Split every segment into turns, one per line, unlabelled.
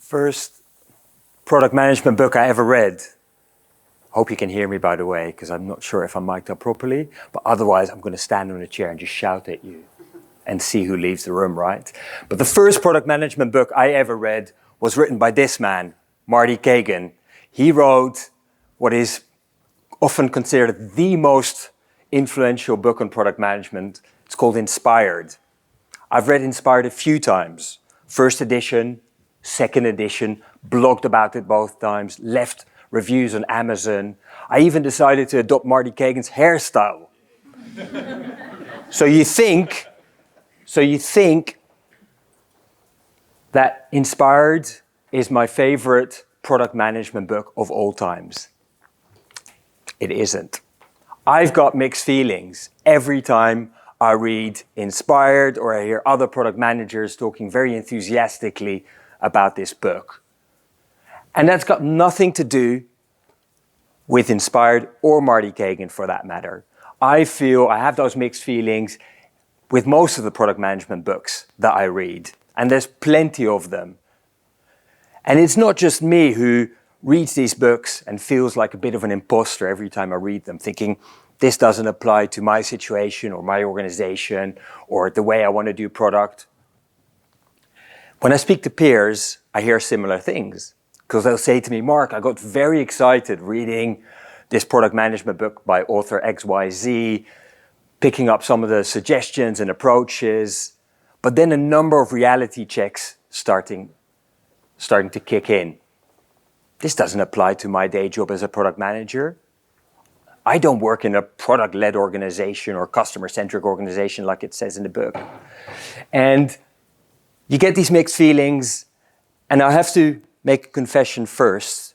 First product management book I ever read. Hope you can hear me, by the way, because I'm not sure if I'm mic'd up properly, but otherwise I'm going to stand on a chair and just shout at you and see who leaves the room, right? But the first product management book I ever read was written by this man, Marty Kagan. He wrote what is often considered the most influential book on product management. It's called Inspired. I've read Inspired a few times. First edition, second edition, blogged about it both times, left reviews on Amazon. I even decided to adopt Marty Kagan's hairstyle. So you think that Inspired is my favorite product management book of all times. It isn't. I've got mixed feelings every time I read Inspired or I hear other product managers talking very enthusiastically about this book. And that's got nothing to do with Inspired or Marty Kagan for that matter. I feel I have those mixed feelings with most of the product management books that I read, and there's plenty of them. And it's not just me who reads these books and feels like a bit of an imposter every time I read them, thinking this doesn't apply to my situation or my organization or the way I want to do product. When I speak to peers, I hear similar things, because they'll say to me, Mark, I got very excited reading this product management book by author XYZ, picking up some of the suggestions and approaches, but then a number of reality checks starting to kick in. This doesn't apply to my day job as a product manager. I don't work in a product-led organization or customer-centric organization like it says in the book. And you get these mixed feelings, and I have to make a confession first.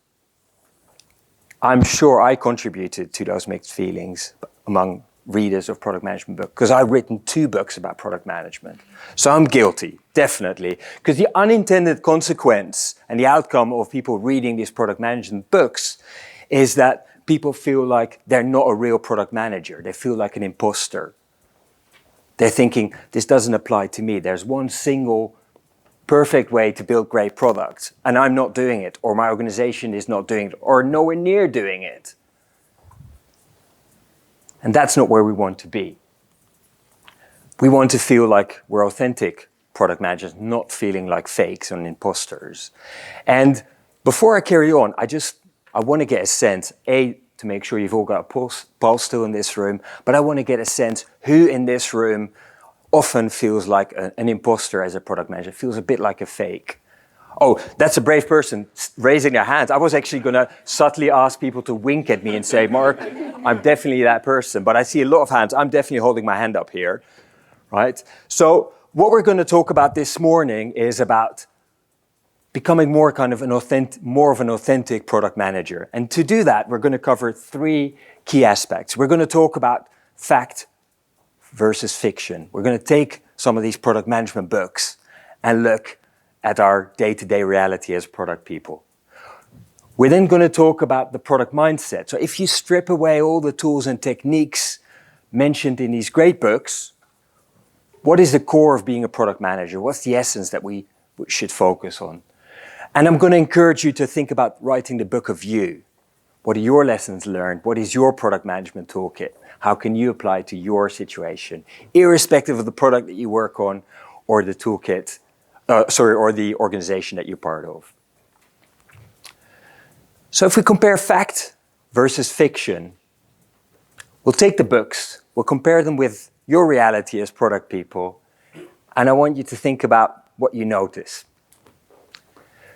I'm sure I contributed to those mixed feelings among readers of product management books, because I've written 2 books about product management. So I'm guilty, definitely. Because the unintended consequence and the outcome of people reading these product management books is that people feel like they're not a real product manager. They feel like an imposter. They're thinking, this doesn't apply to me. There's one single perfect way to build great products, and I'm not doing it, or my organization is not doing it, or nowhere near doing it. And that's not where we want to be. We want to feel like we're authentic product managers, not feeling like fakes and imposters. And before I carry on, I want to get a sense, to make sure you've all got a pulse still in this room, but I want to get a sense who in this room often feels like an imposter as a product manager, feels a bit like a fake. Oh, that's a brave person raising their hands. I was actually going to subtly ask people to wink at me and say, Mark, I'm definitely that person. But I see a lot of hands. I'm definitely holding my hand up here, right? So what we're going to talk about this morning is about becoming more of an authentic product manager. And to do that, we're going to cover 3 key aspects. We're going to talk about fact versus fiction. We're going to take some of these product management books and look at our day-to-day reality as product people. We're then going to talk about the product mindset. So if you strip away all the tools and techniques mentioned in these great books, what is the core of being a product manager? What's the essence that we should focus on? And I'm going to encourage you to think about writing the book of you. What are your lessons learned? What is your product management toolkit? How can you apply it to your situation, irrespective of the product that you work on or the toolkit, or the organization that you're part of. So if we compare fact versus fiction, we'll take the books, we'll compare them with your reality as product people, and I want you to think about what you notice.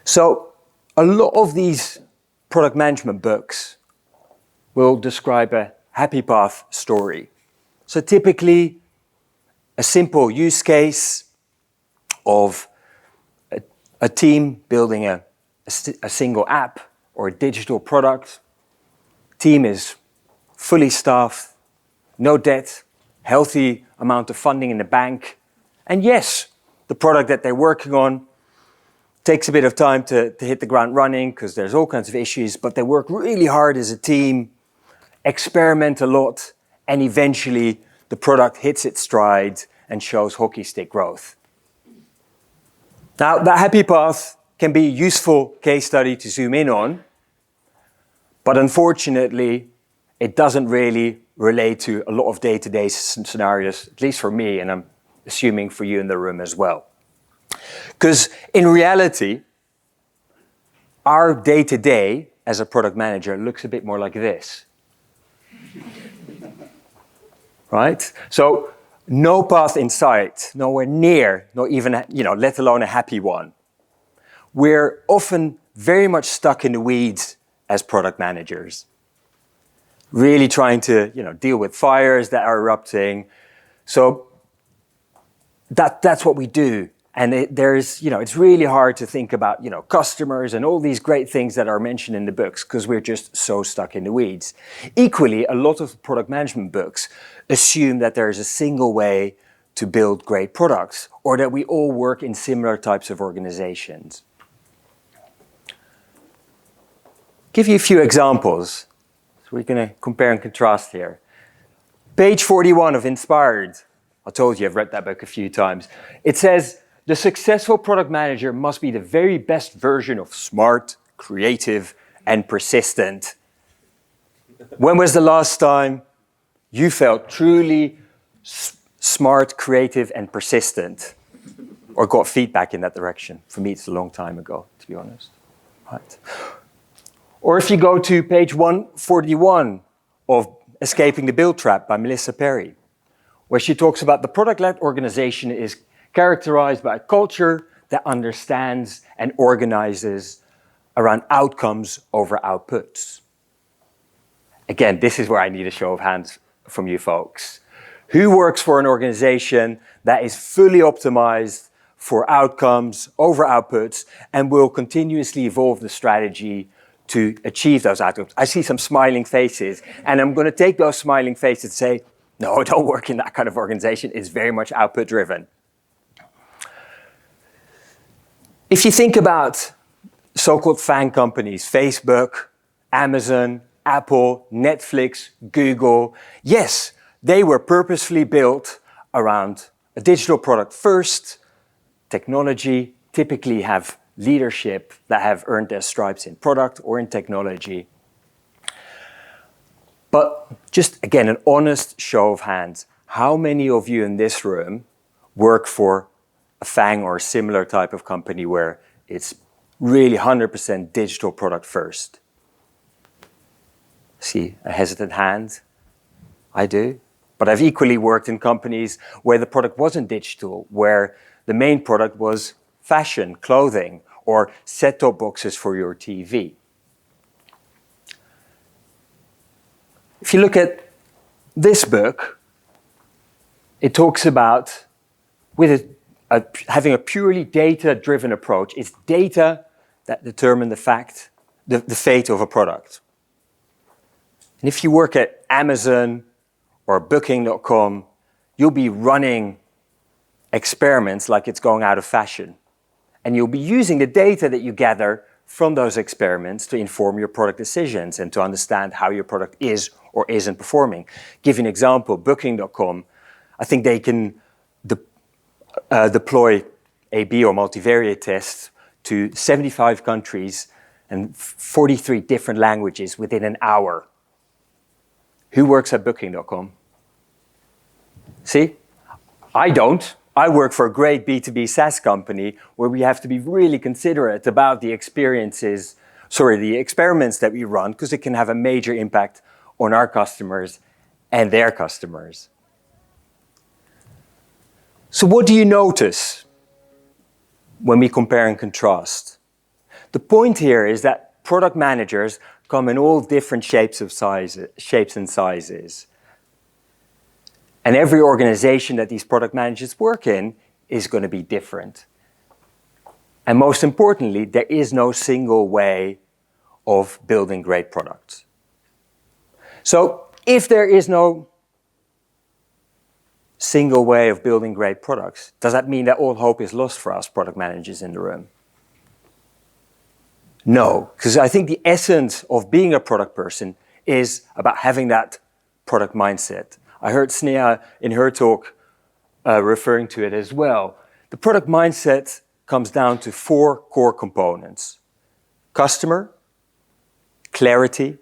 So a lot of these product management books will describe a happy path story. So typically a simple use case of a team building a single app or a digital product. Team is fully staffed, no debt, healthy amount of funding in the bank. And yes, the product that they're working on takes a bit of time to hit the ground running because there's all kinds of issues, but they work really hard as a team, experiment a lot, and eventually the product hits its stride and shows hockey stick growth. Now, that happy path can be a useful case study to zoom in on, but unfortunately, it doesn't really relate to a lot of day-to-day scenarios, at least for me, and I'm assuming for you in the room as well. Because in reality, our day-to-day as a product manager looks a bit more like this. Right? So no path in sight, nowhere near, not even, let alone a happy one. We're often very much stuck in the weeds as product managers, really trying to, deal with fires that are erupting. So that's what we do. And it's really hard to think about, customers and all these great things that are mentioned in the books because we're just so stuck in the weeds. Equally, a lot of product management books assume that there is a single way to build great products or that we all work in similar types of organizations. Give you a few examples. So we're going to compare and contrast here. Page 41 of Inspired. I told you I've read that book a few times. It says, the successful product manager must be the very best version of smart, creative, and persistent. When was the last time you felt truly smart, creative, and persistent? Or got feedback in that direction? For me, it's a long time ago, to be honest. Right. Or if you go to page 141 of Escaping the Build Trap by Melissa Perry, where she talks about the product-led organization is characterized by a culture that understands and organizes around outcomes over outputs. Again, this is where I need a show of hands from you folks. Who works for an organization that is fully optimized for outcomes over outputs and will continuously evolve the strategy to achieve those outcomes? I see some smiling faces, and I'm going to take those smiling faces and say, no, I don't work in that kind of organization. It's very much output driven. If you think about so-called FAANG companies, Facebook, Amazon, Apple, Netflix, Google, yes, they were purposefully built around a digital product first. Technology typically have leadership that have earned their stripes in product or in technology. But just again, an honest show of hands. How many of you in this room work for a FAANG or a similar type of company where it's really 100% digital product first? See a hesitant hand? I do. But I've equally worked in companies where the product wasn't digital, where the main product was fashion, clothing, or set-top boxes for your TV. If you look at this book, it talks about having a purely data-driven approach. It's data that determine the fate of a product. And if you work at Amazon or Booking.com, you'll be running experiments like it's going out of fashion. And you'll be using the data that you gather from those experiments to inform your product decisions and to understand how your product is or isn't performing. Give you an example, Booking.com, I think they can deploy A/B or multivariate tests to 75 countries and 43 different languages within an hour. Who works at Booking.com? See, I don't. I work for a great B2B SaaS company where we have to be really considerate about the experiments that we run, because it can have a major impact on our customers and their customers. So what do you notice when we compare and contrast? The point here is that product managers come in all different shapes and sizes. And every organization that these product managers work in is going to be different. And most importantly, there is no single way of building great products. So if there is no single way of building great products, does that mean that all hope is lost for us product managers in the room? No, because I think the essence of being a product person is about having that product mindset. I heard Snea in her talk referring to it as well. The product mindset comes down to 4 core components: customer, clarity,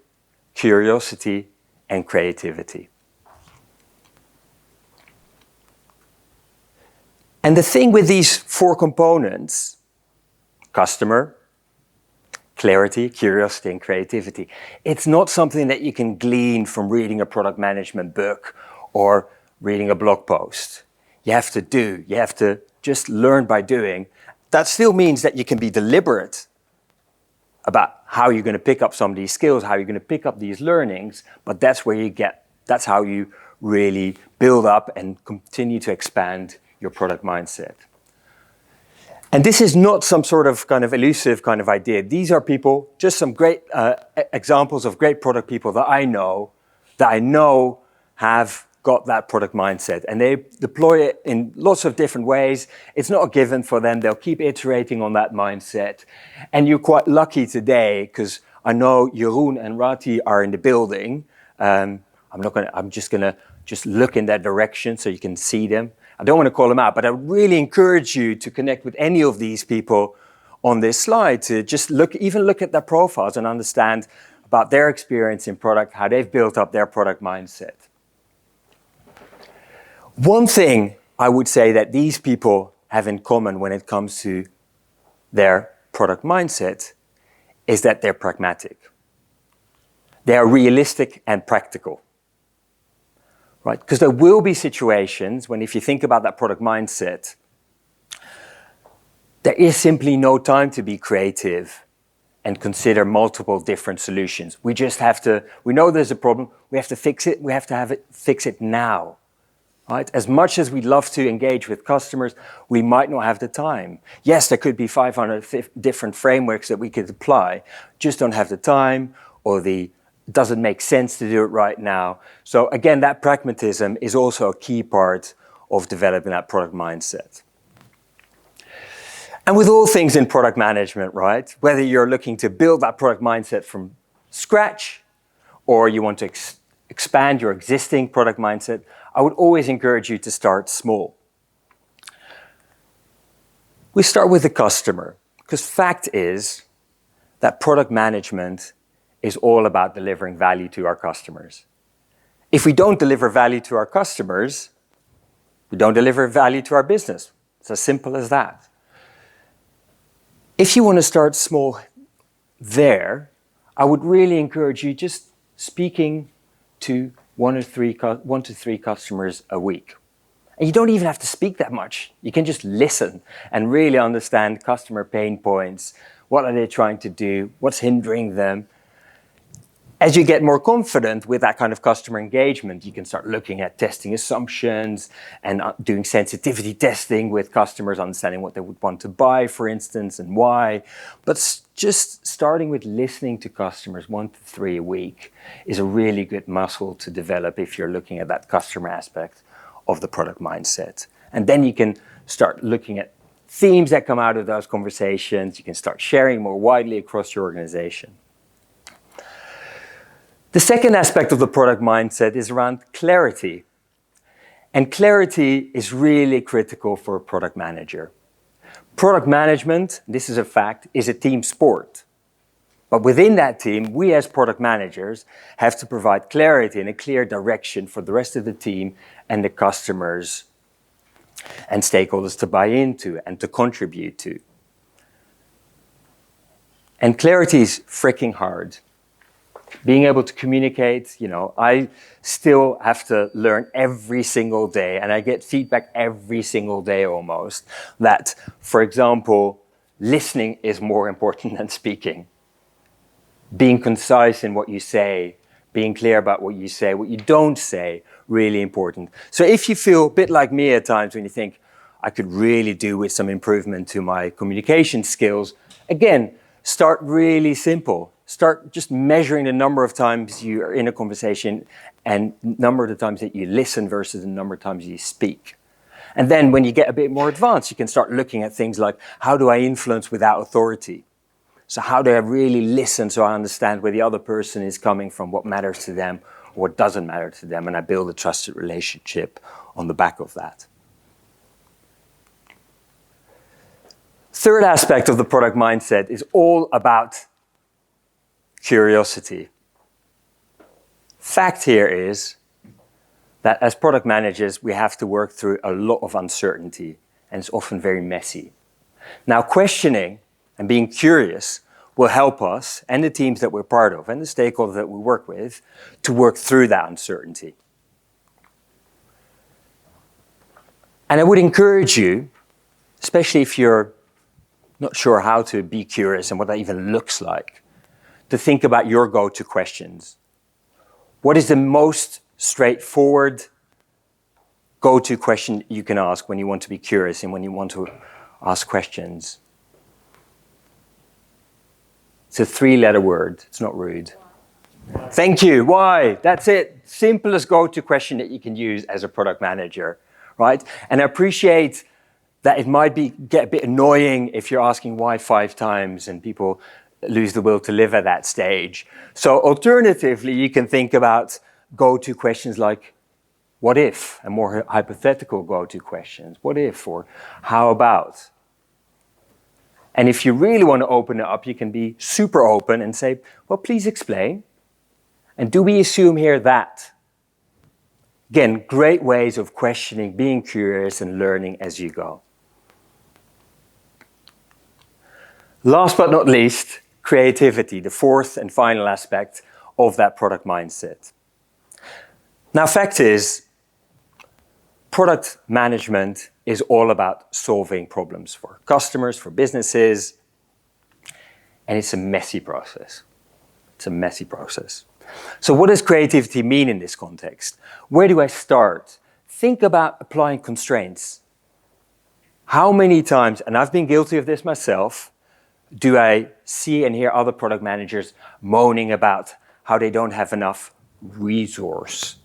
curiosity, and creativity. And the thing with these 4 components, customer, clarity, curiosity, and creativity, it's not something that you can glean from reading a product management book or reading a blog post. You have to do, you have to just learn by doing. That still means that you can be deliberate about how you're going to pick up some of these skills, how you're going to pick up these learnings, but that's how you really build up and continue to expand your product mindset. And this is not some sort of kind of elusive kind of idea. These are people, just some great examples of great product people that I know have got that product mindset, and they deploy it in lots of different ways. It's not a given for them. They'll keep iterating on that mindset. And you're quite lucky today, because I know Jeroen and Rati are in the building. I'm just gonna look in that direction so you can see them. I don't want to call them out, but I really encourage you to connect with any of these people on this slide, to just look at their profiles and understand about their experience in product, how they've built up their product mindset. One thing I would say that these people have in common when it comes to their product mindset is that they're pragmatic. They are realistic and practical, right? Because there will be situations when, if you think about that product mindset, there is simply no time to be creative and consider multiple different solutions. We know there's a problem, we have to fix it, we have to fix it now. Right? As much as we'd love to engage with customers, we might not have the time. Yes, there could be 500 different frameworks that we could apply, just don't have the time, or it doesn't make sense to do it right now. So again, that pragmatism is also a key part of developing that product mindset. And with all things in product management, right, whether you're looking to build that product mindset from scratch, or you want to expand your existing product mindset, I would always encourage you to start small. We start with the customer, because fact is that product management is all about delivering value to our customers. If we don't deliver value to our customers, we don't deliver value to our business. It's as simple as that. If you want to start small there, I would really encourage you just speaking to one to three customers a week. And you don't even have to speak that much. You can just listen and really understand customer pain points. What are they trying to do? What's hindering them? As you get more confident with that kind of customer engagement, you can start looking at testing assumptions and doing sensitivity testing with customers, understanding what they would want to buy, for instance, and why. But just starting with listening to customers 1 to 3 a week is a really good muscle to develop if you're looking at that customer aspect of the product mindset. And then you can start looking at themes that come out of those conversations. You can start sharing more widely across your organization. The second aspect of the product mindset is around clarity. And clarity is really critical for a product manager. Product management, this is a fact, is a team sport. But within that team, we as product managers have to provide clarity and a clear direction for the rest of the team and the customers and stakeholders to buy into and to contribute to. And clarity is freaking hard. Being able to communicate, I still have to learn every single day, and I get feedback every single day almost, that, for example, listening is more important than speaking. Being concise in what you say, being clear about what you say, what you don't say, really important. So if you feel a bit like me at times when you think, I could really do with some improvement to my communication skills, again, start really simple. Start just measuring the number of times you are in a conversation and number of the times that you listen versus the number of times you speak. And then when you get a bit more advanced, you can start looking at things like, how do I influence without authority? So how do I really listen so I understand where the other person is coming from, what matters to them, or what doesn't matter to them, and I build a trusted relationship on the back of that. Third aspect of the product mindset is all about curiosity. Fact here is that as product managers, we have to work through a lot of uncertainty, and it's often very messy. Now, questioning and being curious will help us and the teams that we're part of and the stakeholders that we work with to work through that uncertainty. And I would encourage you, especially if you're not sure how to be curious and what that even looks like, to think about your go-to questions. What is the most straightforward go-to question you can ask when you want to be curious and when you want to ask questions? It's a 3-letter word. It's not rude. Thank you. Why? That's it. Simplest go-to question that you can use as a product manager, right? And I appreciate that it might get a bit annoying if you're asking why 5 times and people lose the will to live at that stage. So alternatively, you can think about go-to questions like, what if? And more hypothetical go-to questions. What if or how about? And if you really want to open it up, you can be super open and say, well, please explain. And do we assume here that? Again, great ways of questioning, being curious and learning as you go. Last but not least, creativity, the fourth and final aspect of that product mindset. Now, fact is, product management is all about solving problems for customers, for businesses, and it's a messy process. It's a messy process. So what does creativity mean in this context? Where do I start? Think about applying constraints. How many times, and I've been guilty of this myself, do I see and hear other product managers moaning about how they don't have enough resource?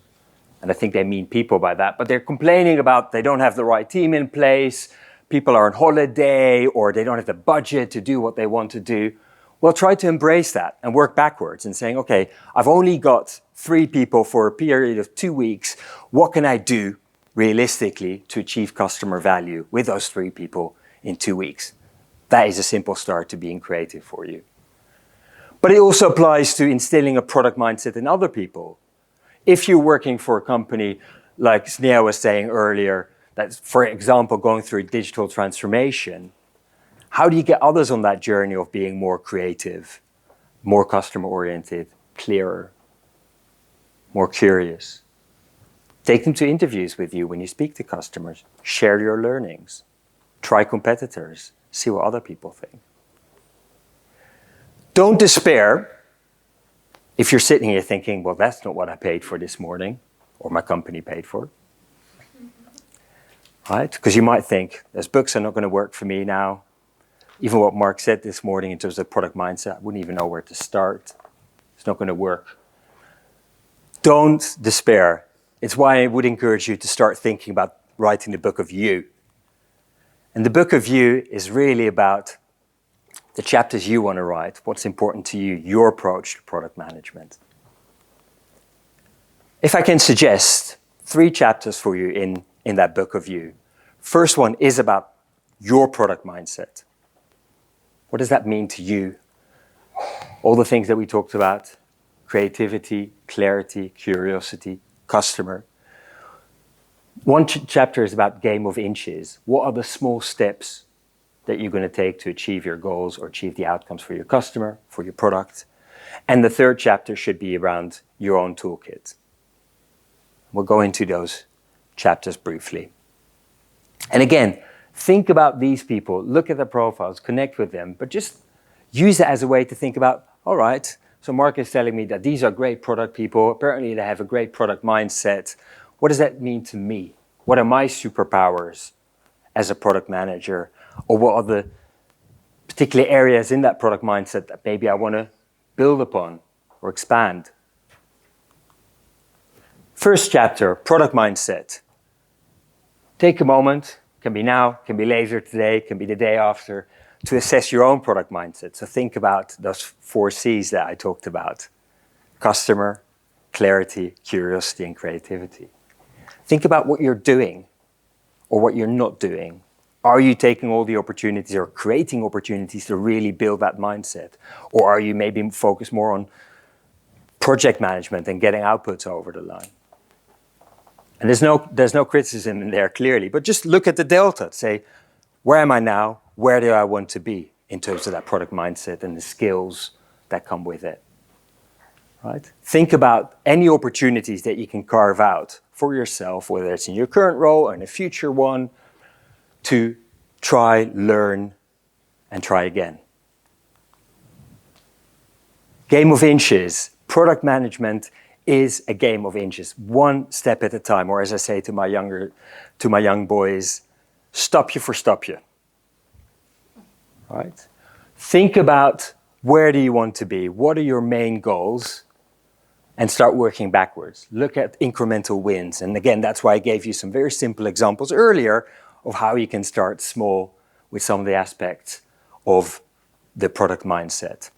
And I think they mean people by that, but they're complaining about they don't have the right team in place, people are on holiday, or they don't have the budget to do what they want to do. Well, try to embrace that and work backwards and saying, okay, I've only got 3 people for a period of 2 weeks. What can I do realistically to achieve customer value with those 3 people in 2 weeks? That is a simple start to being creative for you. But it also applies to instilling a product mindset in other people. If you're working for a company, like Sneha was saying earlier, that's, for example, going through digital transformation, how do you get others on that journey of being more creative, more customer-oriented, clearer, more curious? Take them to interviews with you when you speak to customers. Share your learnings. Try competitors. See what other people think. Don't despair if you're sitting here thinking, well, that's not what I paid for this morning, or my company paid for. Right? Because you might think, those books are not going to work for me now. Even what Mark said this morning in terms of product mindset, I wouldn't even know where to start. It's not going to work. Don't despair. It's why I would encourage you to start thinking about writing the book of you. And the book of you is really about the chapters you want to write, what's important to you, your approach to product management. If I can suggest 3 chapters for you in that book of you. First one is about your product mindset. What does that mean to you? All the things that we talked about, creativity, clarity, curiosity, customer. One chapter is about game of inches. What are the small steps that you're going to take to achieve your goals or achieve the outcomes for your customer, for your product? And the third chapter should be around your own toolkit. We'll go into those chapters briefly. And again, think about these people, look at their profiles, connect with them, but just use it as a way to think about, all right, so Mark is telling me that these are great product people. Apparently they have a great product mindset. What does that mean to me? What are my superpowers as a product manager? Or what are the particular areas in that product mindset that maybe I want to build upon or expand? First chapter, product mindset. Take a moment, can be now, can be later today, can be the day after, to assess your own product mindset. So think about those 4 C's that I talked about. Customer, clarity, curiosity, and creativity. Think about what you're doing or what you're not doing. Are you taking all the opportunities or creating opportunities to really build that mindset? Or are you maybe focused more on project management and getting outputs over the line? And there's no criticism in there clearly, but just look at the delta. Say, where am I now? Where do I want to be in terms of that product mindset and the skills that come with it? Right? Think about any opportunities that you can carve out for yourself, whether it's in your current role or in a future one, to try, learn, and try again. Game of inches. Product management is a game of inches, one step at a time, or as I say to my young boys, stop you for stop you. Right? Think about where do you want to be? What are your main goals? And start working backwards. Look at incremental wins. And again, that's why I gave you some very simple examples earlier of how you can start small with some of the aspects of the product mindset.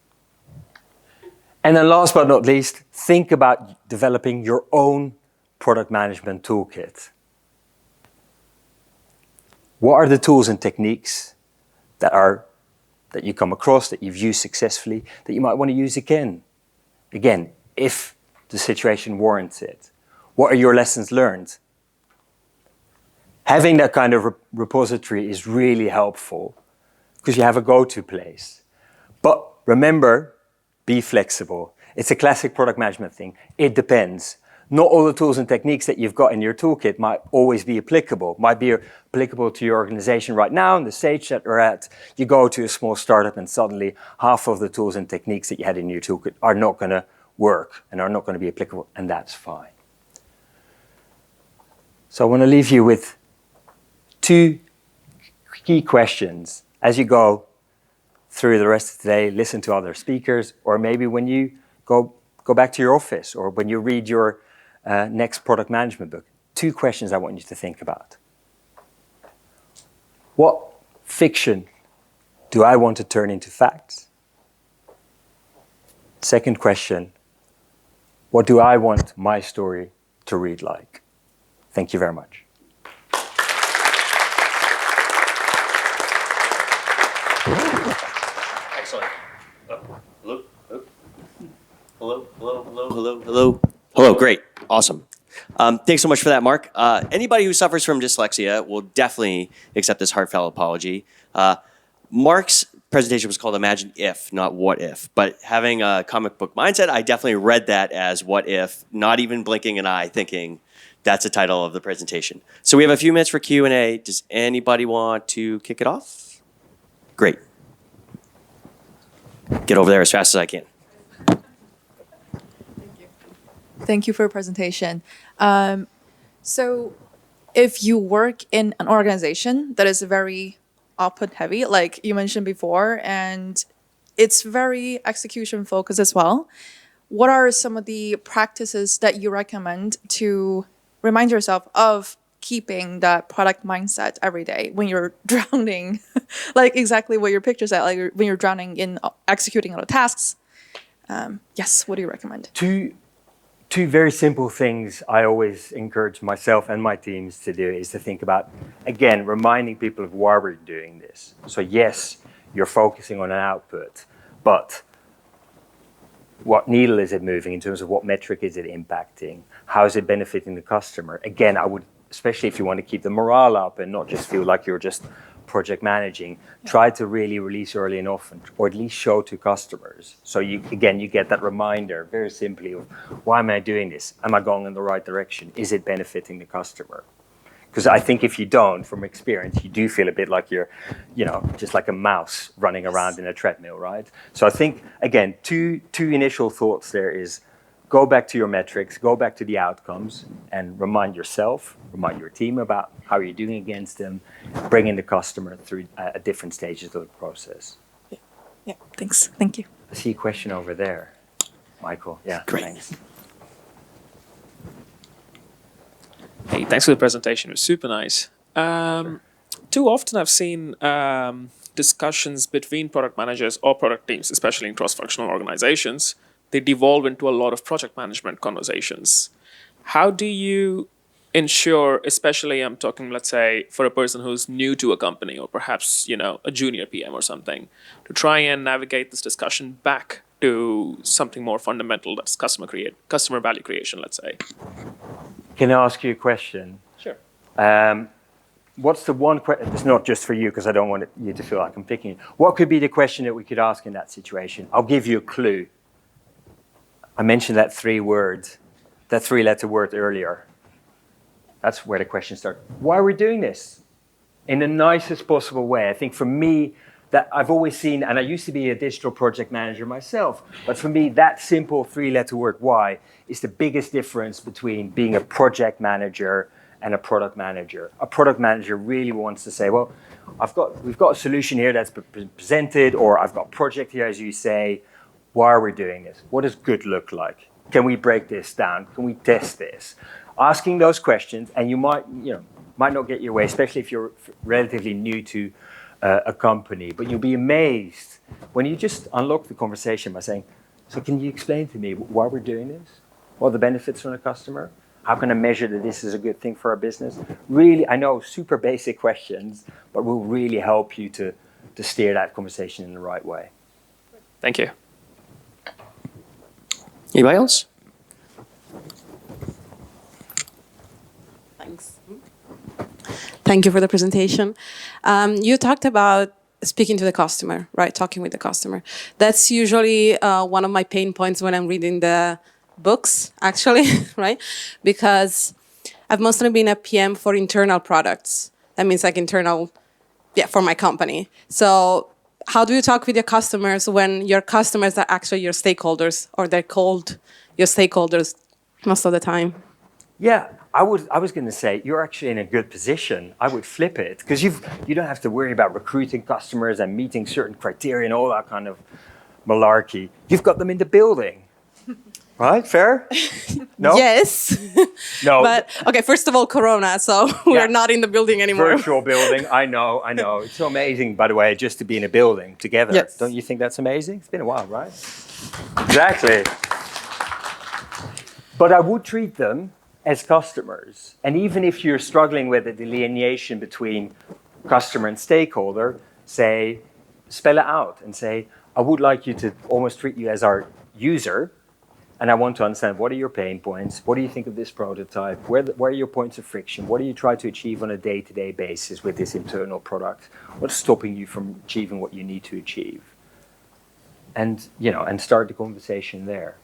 And then last but not least, think about developing your own product management toolkit. What are the tools and techniques that you come across, that you've used successfully, that you might want to use again? Again, if the situation warrants it. What are your lessons learned? Having that kind of repository is really helpful because you have a go-to place. But remember, be flexible. It's a classic product management thing. It depends. Not all the tools and techniques that you've got in your toolkit might always be applicable. Might be applicable to your organization right now, in the stage that we're at. You go to a small startup and suddenly half of the tools and techniques that you had in your toolkit are not going to work and are not going to be applicable, and that's fine. So I want to leave you with 2 key questions as you go through the rest of the day, listen to other speakers, or maybe when you go back to your office or when you read your next product management book. 2 questions I want you to think about. What fiction do I want to turn into facts? Second question, what do I want my story to read like? Thank you very much.
Excellent. Hello? Hello, great. Awesome. Thanks so much for that, Mark. Anybody who suffers from dyslexia will definitely accept this heartfelt apology. Mark's presentation was called Imagine If, not What If. But having a comic book mindset, I definitely read that as What If, not even blinking an eye, thinking that's the title of the presentation. So we have a few minutes for Q&A. Does anybody want to kick it off? Great. Get over there as fast as I can.
Thank you for your presentation. So if you work in an organization that is very output heavy, like you mentioned before, and it's very execution focused as well, what are some of the practices that you recommend to remind yourself of keeping that product mindset every day when you're drowning, like exactly what your picture said, like when you're drowning in executing other tasks? Yes, what do you recommend?
Two very simple things I always encourage myself and my teams to do is to think about, again, reminding people of why we're doing this. So yes, you're focusing on an output, but what needle is it moving in terms of what metric is it impacting? How is it benefiting the customer? Again, I would, especially if you want to keep the morale up and not just feel like you're just project managing, try to really release early and often, or at least show to customers. So you get that reminder very simply of, why am I doing this? Am I going in the right direction? Is it benefiting the customer? Because I think if you don't, from experience, you do feel a bit like you're, just like a mouse running around in a treadmill, right? So I think, again, two initial thoughts there is, go back to your metrics, go back to the outcomes, and remind yourself, remind your team about how you're doing against them, bringing the customer through at different stages of the process.
Yeah, thanks. Thank you.
I see a question over there. Michael, yeah,
Great.
Thanks.
Hey, thanks for the presentation. It was super nice. Too often I've seen discussions between product managers or product teams, especially in cross-functional organizations, they devolve into a lot of project management conversations. How do you ensure, especially I'm talking, let's say, for a person who's new to a company or perhaps, a junior PM or something, to try and navigate this discussion back to something more fundamental, that's customer value creation, let's say?
Can I ask you a question?
Sure.
What's the one question? It's not just for you because I don't want you to feel like I'm picking you. What could be the question that we could ask in that situation? I'll give you a clue. I mentioned that three-letter word earlier. That's where the question starts. Why are we doing this? In the nicest possible way. I think for me, that I've always seen, and I used to be a digital project manager myself, but for me, that simple three-letter word, why, is the biggest difference between being a project manager and a product manager. A product manager really wants to say, well, we've got a solution here that's been presented, or I've got a project here, as you say. Why are we doing this? What does good look like? Can we break this down? Can we test this? Asking those questions, and you might not get your way, especially if you're relatively new to a company, but you'll be amazed when you just unlock the conversation by saying, so can you explain to me why we're doing this? What are the benefits from the customer? How can I measure that this is a good thing for our business? Really, I know, super basic questions, but will really help you to steer that conversation in the right way.
Thank you.
Anybody else?
Thanks. Thank you for the presentation. You talked about speaking to the customer, right? Talking with the customer. That's usually one of my pain points when I'm reading the books, actually, right? Because I've mostly been a PM for internal products. That means like internal, for my company. So how do you talk with your customers when your customers are actually your stakeholders, or they're called your stakeholders most of the time?
Yeah, I was going to say you're actually in a good position. I would flip it because you don't have to worry about recruiting customers and meeting certain criteria and all that kind of malarkey. You've got them in the building, right? Fair? No.
Yes.
No.
But okay, first of all, Corona, so we're not in the building anymore.
Virtual building. I know. It's so amazing, by the way, just to be in a building together.
Yes.
Don't you think that's amazing? It's been a while, right? Exactly. But I would treat them as customers. And even if you're struggling with the delineation between customer and stakeholder, spell it out and say, I would like you to almost treat you as our user. And I want to understand, what are your pain points? What do you think of this prototype? Where are your points of friction? What do you try to achieve on a day-to-day basis with this internal product? What's stopping you from achieving what you need to achieve? And, and start the conversation there.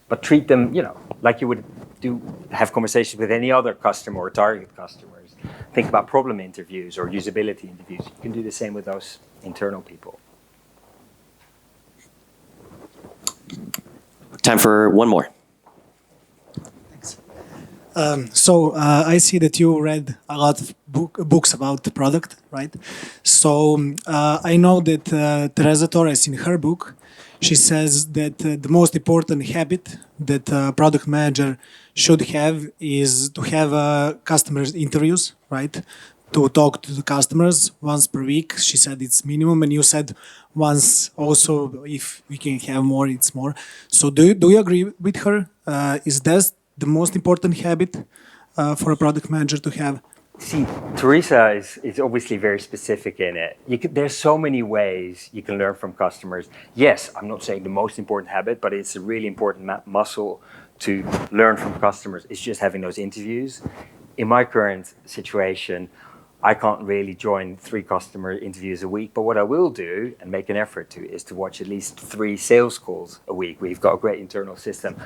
But treat them, like you would have conversations with any other customer or target customers. Think about problem interviews or usability interviews. You can do the same with those internal people.
Time for one more.
Thanks. I see that you read a lot of books about the product, right? So I know that Teresa Torres, in her book, she says that the most important habit that a product manager should have is to have customer interviews, right? To talk to the customers once per week. She said it's minimum, and you said once also, if we can have more, it's more. So do you agree with her? Is that the most important habit for a product manager to have?
See, Teresa is obviously very specific in it. There's so many ways you can learn from customers. Yes, I'm not saying the most important habit, but it's a really important muscle to learn from customers. It's just having those interviews. In my current situation, I can't really join 3 customer interviews a week, but what I will do and make an effort to is to watch at least 3 sales calls a week. We've got a great internal system.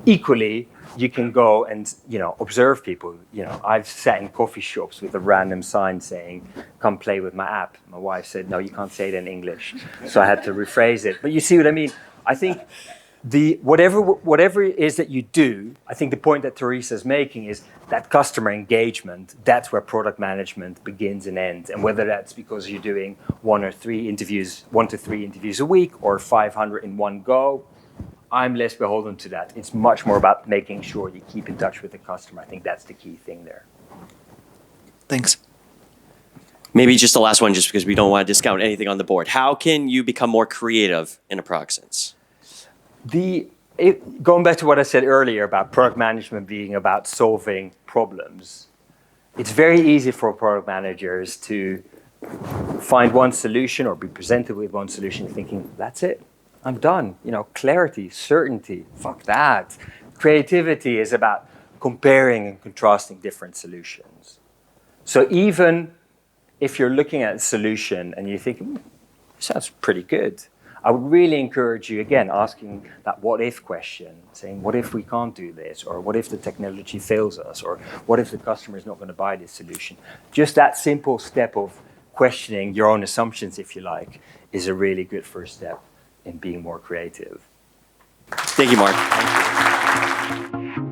Equally, you can go and observe people. I've sat in coffee shops with a random sign saying, "Come play with my app." My wife said, "No, you can't say it in English," so I had to rephrase it. But you see what I mean? I think whatever it is that you do, I think the point that Teresa is making is that customer engagement, that's where product management begins and ends. And whether that's because you're doing 1 to 3 interviews a week or 500 in one go, I'm less beholden to that. It's much more about making sure you keep in touch with the customer. I think that's the key thing there.
Thanks.
Maybe just the last one, just because we don't want to discount anything on the board. How can you become more creative in a product sense?
going back to what I said earlier about product management being about solving problems, it's very easy for product managers to find one solution or be presented with one solution thinking, that's it, I'm done. You know, clarity, certainty, fuck that. Creativity is about comparing and contrasting different solutions. So even if you're looking at a solution and you're thinking, sounds pretty good, I would really encourage you, again, asking that what if question, saying, what if we can't do this? Or what if the technology fails us? Or what if the customer is not going to buy this solution? Just that simple step of questioning your own assumptions, if you like, is a really good first step in being more creative.
Thank you, Mark.
Thank you.